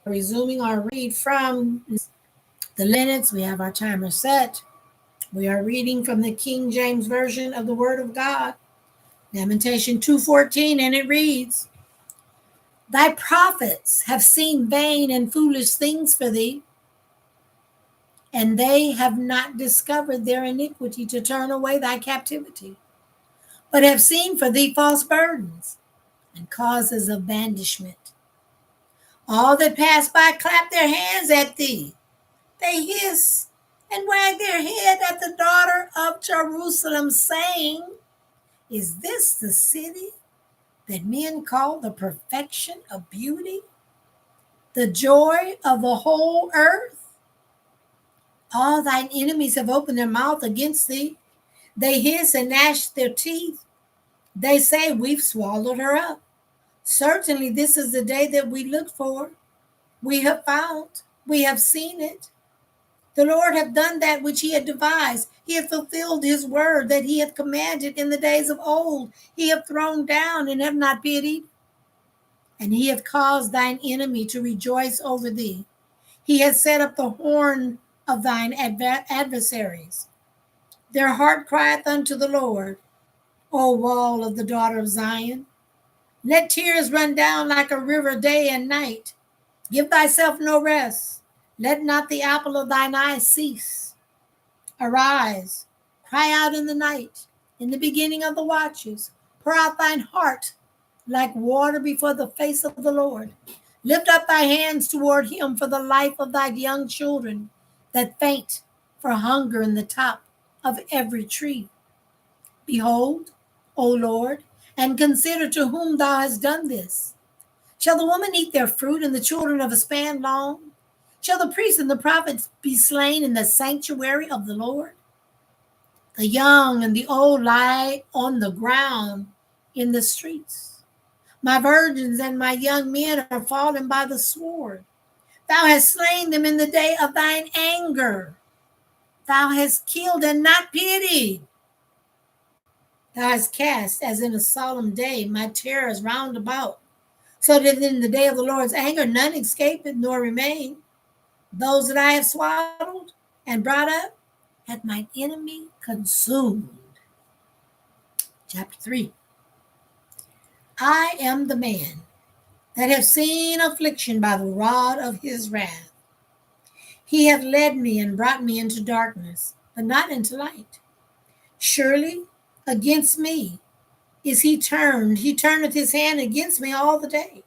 Resuming our read from the minutes, we have our timer set. We are reading from the King James Version of the Word of God, Lamentations 2:14, and it reads, Thy prophets have seen vain and foolish things for thee, and they have not discovered their iniquity to turn away thy captivity, but have seen for thee false burdens and causes of banishment. All that pass by clap their hands at thee. They hiss and wag their head at the daughter of Jerusalem, saying, Is this the city that men call the perfection of beauty, the joy of the whole earth? All thine enemies have opened their mouth against thee. They hiss and gnash their teeth. They say, We've swallowed her up. Certainly this is the day that we looked for. We have found, we have seen it. The Lord hath done that which he had devised. He hath fulfilled his word that he hath commanded in the days of old. He hath thrown down and have not pitied. And he hath caused thine enemy to rejoice over thee. He hath set up the horn of thine adversaries. Their heart crieth unto the Lord, O wall of the daughter of Zion. Let tears run down like a river day and night. Give thyself no rest. Let not the apple of thine eye cease. Arise, cry out in the night, in the beginning of the watches. Pour out thine heart like water before the face of the Lord. Lift up thy hands toward him for the life of thy young children that faint for hunger in the top of every tree. Behold, O Lord, and consider to whom thou hast done this. Shall the woman eat their fruit and the children of a span long? Shall the priests and the prophets be slain in the sanctuary of the Lord? The young and the old lie on the ground in the streets. My virgins and my young men are fallen by the sword. Thou hast slain them in the day of thine anger. Thou hast killed and not pitied. Thou hast cast, as in a solemn day, my terrors round about, so that in the day of the Lord's anger none escapeth nor remain. Those that I have swallowed and brought up hath mine enemy consumed. Chapter 3. I am the man that have seen affliction by the rod of his wrath. He hath led me and brought me into darkness, but not into light. Surely against me is he turned. He turneth his hand against me all the day.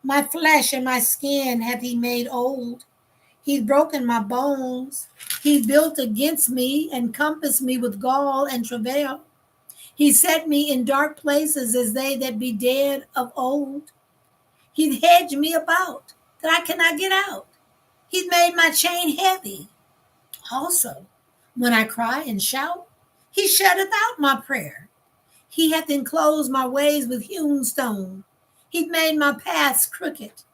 My flesh and my skin hath he made old. He's broken my bones. He built against me and compassed me with gall and travail. He set me in dark places as they that be dead of old. He hedged me about that I cannot get out. He made my chain heavy. Also, when I cry and shout, he shutteth out my prayer. He hath enclosed my ways with hewn stone. He made my paths crooked.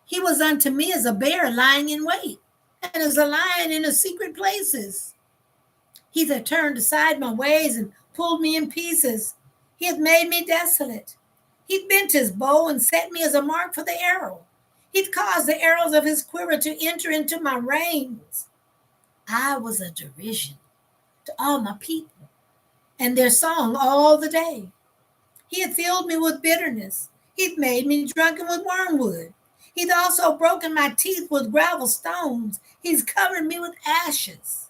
He was unto me as a bear lying in wait, and as a lion in the secret places. He hath turned aside my ways and pulled me in pieces. He hath made me desolate. He bent his bow and set me as a mark for the arrow. He caused the arrows of his quiver to enter into my reins. I was a derision to all my people, and their song all the day. He hath filled me with bitterness. He hath made me drunken with wormwood. He's also broken my teeth with gravel stones. He's covered me with ashes.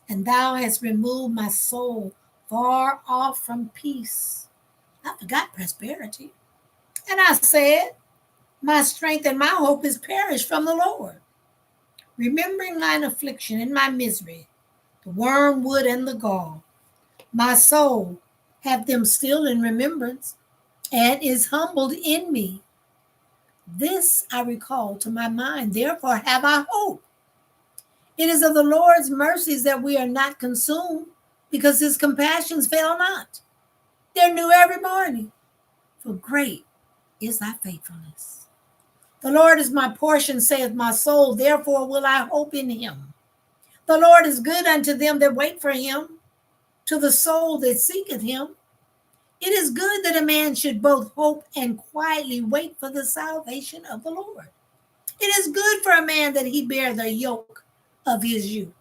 And thou hast removed my soul far off from peace. I forgot prosperity. And I said, my strength and my hope is perished from the Lord. Remembering mine affliction and my misery, the wormwood and the gall, my soul hath them still in remembrance, and is humbled in me. This I recall to my mind, therefore have I hope. It is of the Lord's mercies that we are not consumed, because his compassions fail not. They're new every morning, for great is thy faithfulness. The Lord is my portion, saith my soul, therefore will I hope in him. The Lord is good unto them that wait for him, to the soul that seeketh him. It is good that a man should both hope and quietly wait for the salvation of the Lord. It is good for a man that he bear the yoke of his youth.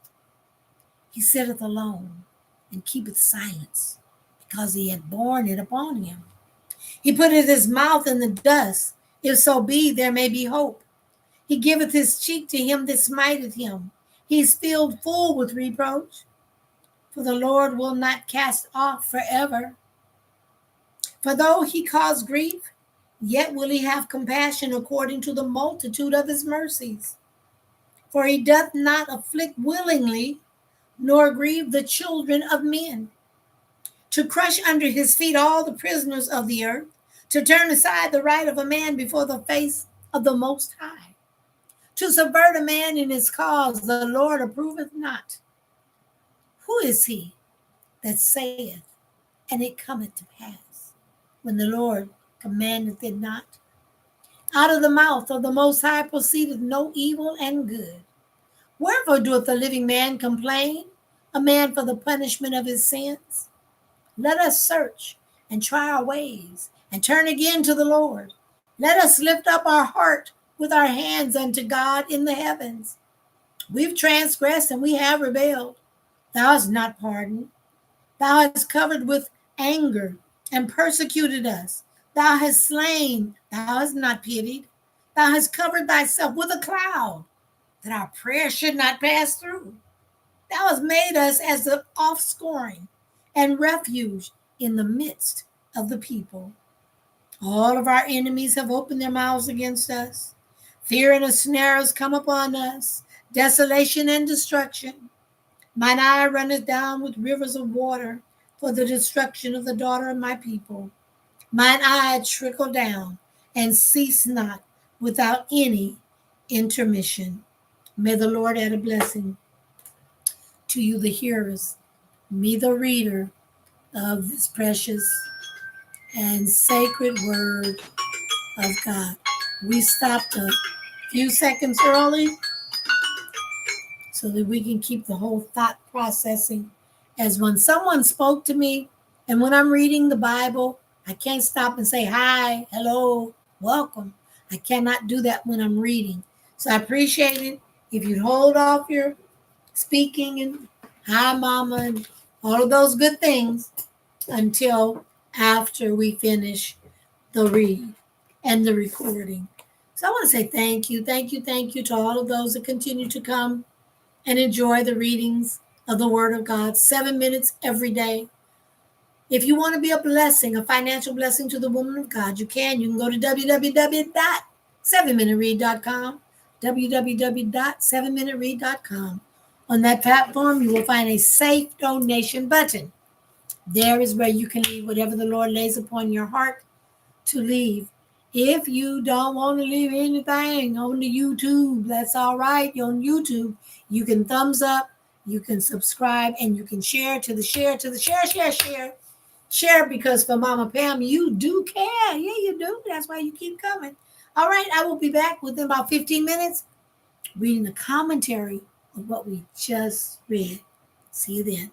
He sitteth alone and keepeth silence, because he had borne it upon him. He putteth his mouth in the dust, if so be there may be hope. He giveth his cheek to him that smiteth him. He is filled full with reproach. For the Lord will not cast off forever. For though he cause grief, yet will he have compassion according to the multitude of his mercies. For he doth not afflict willingly, nor grieve the children of men. To crush under his feet all the prisoners of the earth, to turn aside the right of a man before the face of the Most High, to subvert a man in his cause, the Lord approveth not. Who is he that saith, and it cometh to pass, when the Lord commandeth it not? Out of the mouth of the Most High proceedeth no evil and good. Wherefore doeth the living man complain, a man for the punishment of his sins? Let us search and try our ways, and turn again to the Lord. Let us lift up our heart with our hands unto God in the heavens. We've transgressed and we have rebelled. Thou hast not pardoned. Thou hast covered with anger and persecuted us. Thou hast slain, thou hast not pitied. Thou hast covered thyself with a cloud, that our prayer should not pass through. Thou hast made us as the offscoring and refuge in the midst of the people. All of our enemies have opened their mouths against us. Fear and a snare has come upon us, desolation and destruction. Mine eye runneth down with rivers of water for the destruction of the daughter of my people. Mine eye trickle down and cease not without any intermission. May the Lord add a blessing to you, the hearers, me, the reader of this precious and sacred word of God. We stopped a few seconds early so that we can keep the whole thought processing. As when someone spoke to me, and when I'm reading the Bible, I can't stop and say hi, hello, welcome. I cannot do that when I'm reading. So I appreciate it if you'd hold off your speaking and hi, mama, and all of those good things until after we finish the read and the recording. So I want to say thank you to all of those that continue to come and enjoy the readings of the Word of God, 7 minutes every day. If you want to be a blessing, a financial blessing to the woman of God, you can. You can go to www.7minuteread.com, www.7minuteread.com. On that platform, you will find a safe donation button. There is where you can leave whatever the Lord lays upon your heart to leave. If you don't want to leave anything on the YouTube, that's all right. You're on YouTube. You can thumbs up, you can subscribe, and you can share to the share. Share, because for Mama Pam, you do care. Yeah, you do. That's why you keep coming. All right, I will be back within about 15 minutes reading the commentary of what we just read. See you then.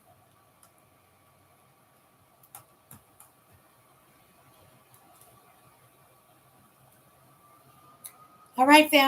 All right, family.